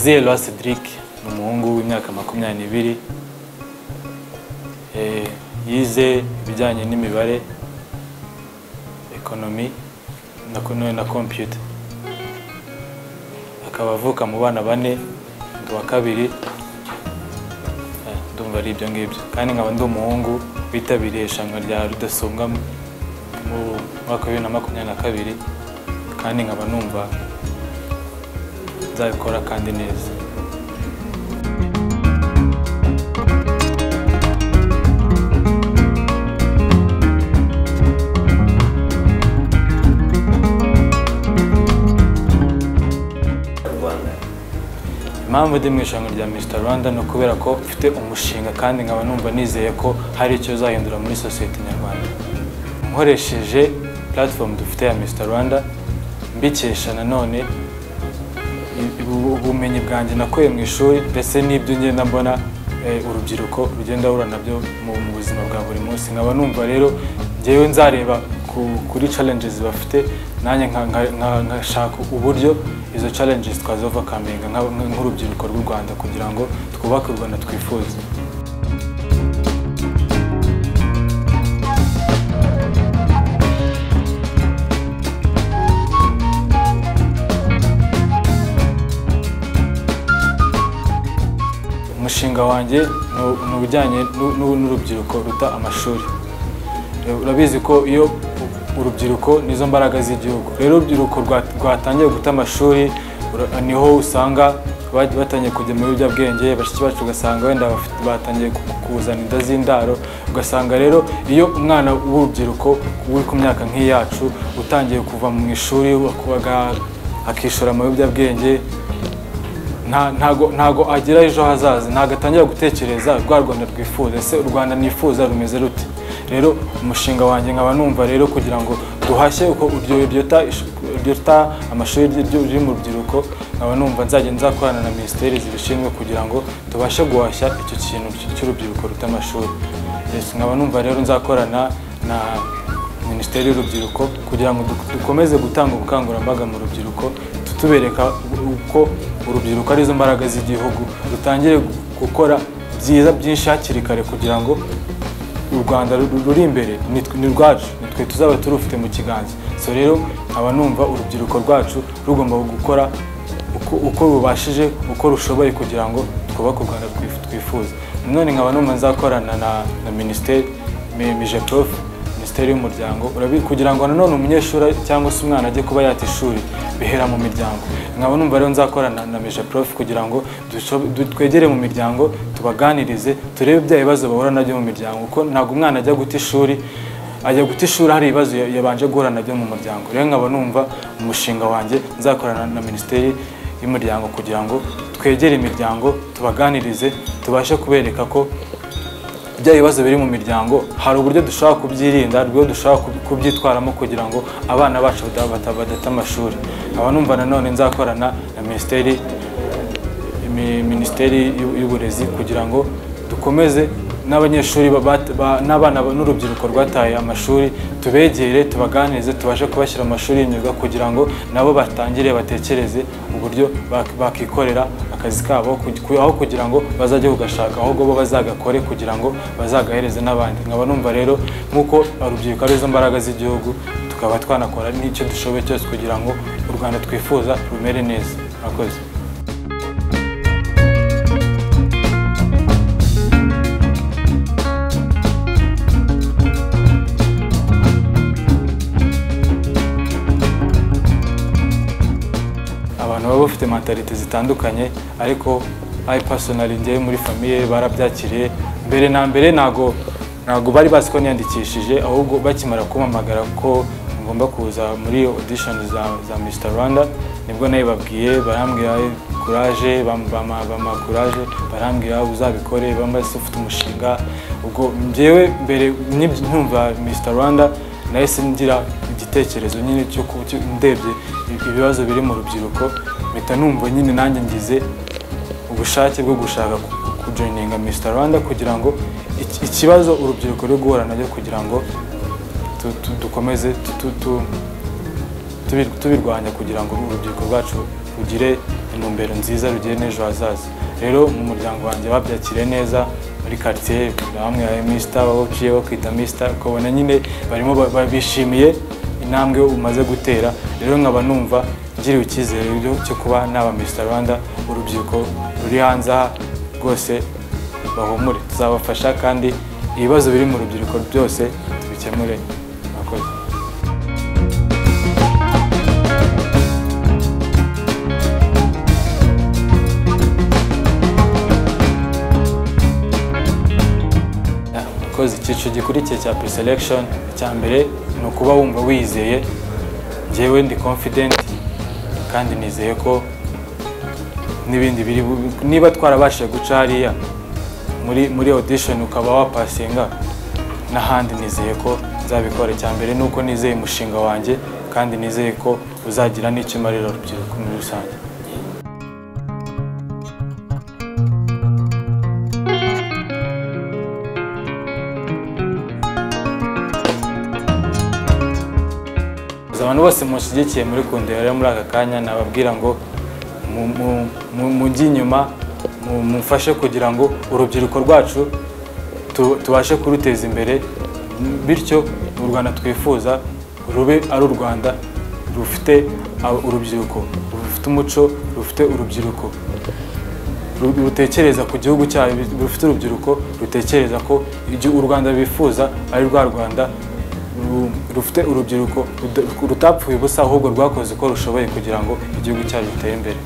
Kwizera Cedric ni umuhungu w'imyaka 22 yize ibijyanye n'imibare, economy na computer. Akaba avuka mu bana bane, ndi wa kabiri, ndumva ari ibyo ngibyo. Kandi nkaba ndi umuhungu witabiriye irushanwa rya Rudasumbwa mu mwaka wa 2022, kandi nkaba numva nzabikora kandi neza. Impamvu ndi mu irushanwa rya Mr Rwanda ni ukubera ko mfite umushinga kandi nkaba numva nizeye ko hari icyo uzahindura muri sosiyete nyarwanda. Nkoresheje platform dufite ya Mr Rwanda, mbikesha nanone ubumenyi bwanjye nakuye mu ishuri ndetse n'ibyo ngenda mbona urubyiruko rugenda rura nabyo mu buzima bwa buri munsi. Nkaba numva rero njyewe nzareba kuri challenges bafite, nanjye nkashaka uburyo izo challenges twazovakaminga nk'urubyiruko rw'u Rwanda kugira ngo twubake u Rwanda twifuza. Umushinga wanjye ni ubujyanye n'urubyiruko ruta amashuri. Urabizi ko iyo urubyiruko nizo mbaraga z'igihugu. Rero urubyiruko rwatangiye guta amashuri niho usanga batangiye kujya mu biyobyabwenge, bashiki bacu ugasanga wenda batangiye kuzana inda z'indaro. Ugasanga rero iyo umwana w'urubyiruko uri ku myaka nk'iyacu utangiye kuva mu ishuri akishora mu biyobyabwenge, ntago agira ejo hazaza, ntago atangira gutekereza rwa Rwanda rwifuza. Ese u Rwanda nifuza rumeze rute? Rero umushinga wanjye nkaba numva rero kugira ngo duhashye uko ryota amashuri riri mu rubyiruko, nkaba numva nzakorana na minisiteri zibishinzwe kugira ngo tubashe guhashya icyo kintu cy'urubyiruko ruta amashuri. Nkaba numva rero nzakorana na minisiteri y'urubyiruko kugira ngo dukomeze gutanga ubukangurambaga mu rubyiruko, tubereka uko urubyiruko arizo mbaraga z'igihugu, rutangire gukora byiza byinshi hakiri kare kugira ngo u Rwanda ruri imbere ni rwacu, nitwe tuzaba turufite mu kiganza. So rero nkaba numva urubyiruko rwacu rugomba gukora uko rubashije, uko rushoboye kugira ngo twubake u Rwanda twifuza. None nkaba numva nzakorana na minisiteri Mijeprof, minisiteri y'umuryango, kugira ngo nanone umunyeshuri cyangwa se umwana ajye kuba yata ishuri bihera mu miryango. Nkaba numva rero nzakorana na Mijeprof kugira ngo twegere mu miryango, tubaganirize, turebe bya bibazo bahura nabyo mu miryango, kuko ntabwo umwana ajya guta ishuri hari ibibazo yabanje guhura nabyo mu muryango. Rero nkaba numva umushinga wanjye nzakorana na minisiteri y'umuryango kugira ngo twegere imiryango, tubaganirize, tubashe kubereka ko bya bibazo biri mu miryango hari uburyo dushobora kubyirinda, uburyo dushobora kubyitwaramo kugira ngo abana bacu badata amashuri. Nkaba numva nanone nzakorana na minisiteri y'uburezi kugira ngo dukomeze n'abanyeshuri n'abana n'urubyiruko rwataye amashuri, tubegere, tubaganirize, tubashe kubashyira mu mashuri y'imyuga kugira ngo nabo batangire batekereze uburyo bakikorera akazi kabo, aho kugira ngo bazajye kugashaka, ahubwo bo bazagakore kugira ngo bazagahereze n'abandi. Nkaba numva rero nk'uko urubyiruko arizo mbaraga z'igihugu, tukaba twanakora n'icyo dushoboye cyose kugira ngo u Rwanda twifuza rumere neza. Murakoze. Abantu baba bafite mentalite zitandukanye, ariko I personally njyewe muri famille barabyakiriye. Mbere na mbere ntago bari bazi ko niyandikishije, ahubwo bakimara kumpamagara ko ngomba kuza muri audition za Mr Rwanda, nibwo nayo babwiye, barambwira courage, bama courage, barambwira uzabikore, bambase ufite umushinga. Ubwo njyewe mbere ntumva Mr Rwanda nahise ngira igitekerezo nyine cyo ndebye ibibazo biri mu rubyiruko, mpita numva nyine nanjye ngize ubushake bwo gushaka kujoininga Mr Rwanda kugira ngo ikibazo urubyiruko rwo guhura nabyo kugira ngo dukomeze tubirwanya kugira ngo urubyiruko rwacu rugire intumbero nziza, rugire n'ejo hazaza. Rero mu muryango wanjye babyakiriye neza, muri quartier bamwe ya Mr baciye bakwita Mr, ukabona nyine barimo babishimiye intambwe umaze gutera. Rero nkaba numva ngiriwe icyizere cyo kuba naba Mr Rwanda. Urubyiruko ruri hanze aha rwose bahumure, tuzabafasha kandi ibibazo biri mu rubyiruko byose tubikemure. Murakoze. Icyiciro gikurikiye cya pre-selection, cya mbere ni ukuba wumva wizeye. Njyewe ndi confident kandi nizeye ko n'ibindi biri, niba twarabashije guca hariya muri audition ukaba wapasinga n'ahandi, nizeye ko nzabikora. Cya mbere ni uko nizeye umushinga wanjye kandi nizeye ko uzagira n'icyo umarira urubyiruko muri rusange. Abantu bose mushyigikiye muri kundera muri aka kanya, nababwira ngo mujye inyuma, mufashe kugira ngo urubyiruko rwacu tubashe kuruteza imbere, bityo u Rwanda twifuza rube ari u Rwanda rufite urubyiruko rufite umuco, rufite urubyiruko rutekereza ku gihugu cyayo, rufite urubyiruko rutekereza ko u Rwanda bifuza ari rwa Rwanda rufite urubyiruko rutapfuye ubusa, ahubwo rwakoze uko rushoboye kugira ngo igihugu cyacu gitere imbere.